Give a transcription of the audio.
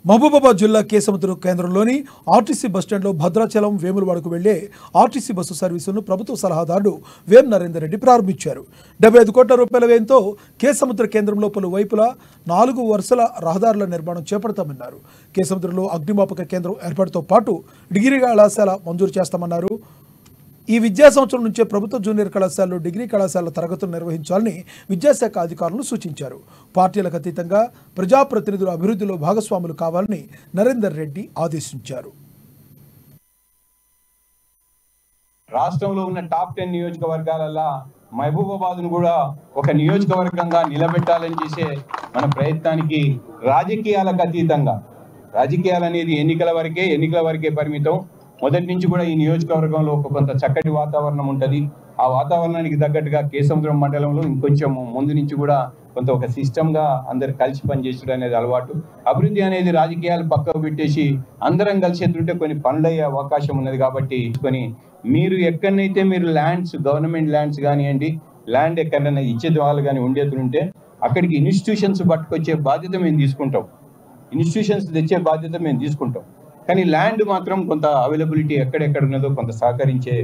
మహబూబాబాద్ జిల్లా కేసముద్ర కేంద్రంలోని ఆర్టీసీ బస్టాండ్లో భద్రాచలం వేములవాడకు వెళ్లే ఆర్టీసీ బస్సు సర్వీసును ప్రభుత్వ సలహాదారుడు వేం నరేందర్ రెడ్డి ప్రారంభించారు. 75 కోట్ల రూపాయల వ్యయంతో కేసముద్ర కేంద్రంలో పలు వైపులా 4 వరుసల రహదారుల నిర్మాణం చేపడతామన్నారు. కేసముద్రలో అగ్నిమాపక కేంద్రం ఏర్పాటుతో పాటు డిగ్రీ కళాశాల మంజూరు చేస్తామన్నారు. ఈ విద్యా సంవత్సరం నుంచే ప్రభుత్వ జూనియర్ కళాశాలలో డిగ్రీ కళాశాల తరగతులు నిర్వహించాలని విద్యాశాఖ అధికారులను సూచించారు. పార్టీలకు అతీతంగా ప్రజాప్రతినిధుల అభివృద్ధిలో భాగస్వాములు కావాలని నరేందర్ రెడ్డి ఆదేశించారు. రాష్ట్రంలో ఉన్న టాప్ 10 నియోజకవర్గాలలో మహబూబాబాద్ను కూడా ఒక నియోజకవర్గంగా నిలబెట్టాలని చేసే మన ప్రయత్నానికి రాజకీయాలకు అతీతంగా, రాజకీయాలు అనేది ఎన్నికల వరకే పరిమితం. మొదటి నుంచి కూడా ఈ నియోజకవర్గంలో కొంత చక్కటి వాతావరణం ఉంటుంది. ఆ వాతావరణానికి తగ్గట్టుగా కేసముద్రం మండలంలో ఇంకొంచెం ముందు నుంచి కూడా కొంత ఒక సిస్టమ్గా అందరు కలిసి పనిచేయడం అనేది అలవాటు. అభివృద్ధి అనేది రాజకీయాలు పక్కకు పెట్టేసి అందరం కలిసి ఎదురుంటే కొన్ని పనులయ్యే అవకాశం ఉన్నది. కాబట్టి మీరు ఎక్కడనైతే మీరు గవర్నమెంట్ ల్యాండ్స్ కానివ్వండి, ల్యాండ్ ఎక్కడైనా ఇచ్చేది వాళ్ళు కానీ ఉండేతుంటే అక్కడికి ఇన్స్టిట్యూషన్స్ పట్టుకొచ్చే బాధ్యత మేము తీసుకుంటాం. ఇన్స్టిట్యూషన్స్ తెచ్చే బాధ్యత మేము తీసుకుంటాం. కానీ ల్యాండ్ మాత్రం కొంత అవైలబిలిటీ ఎక్కడెక్కడ ఉన్నదో కొంత సహకరించే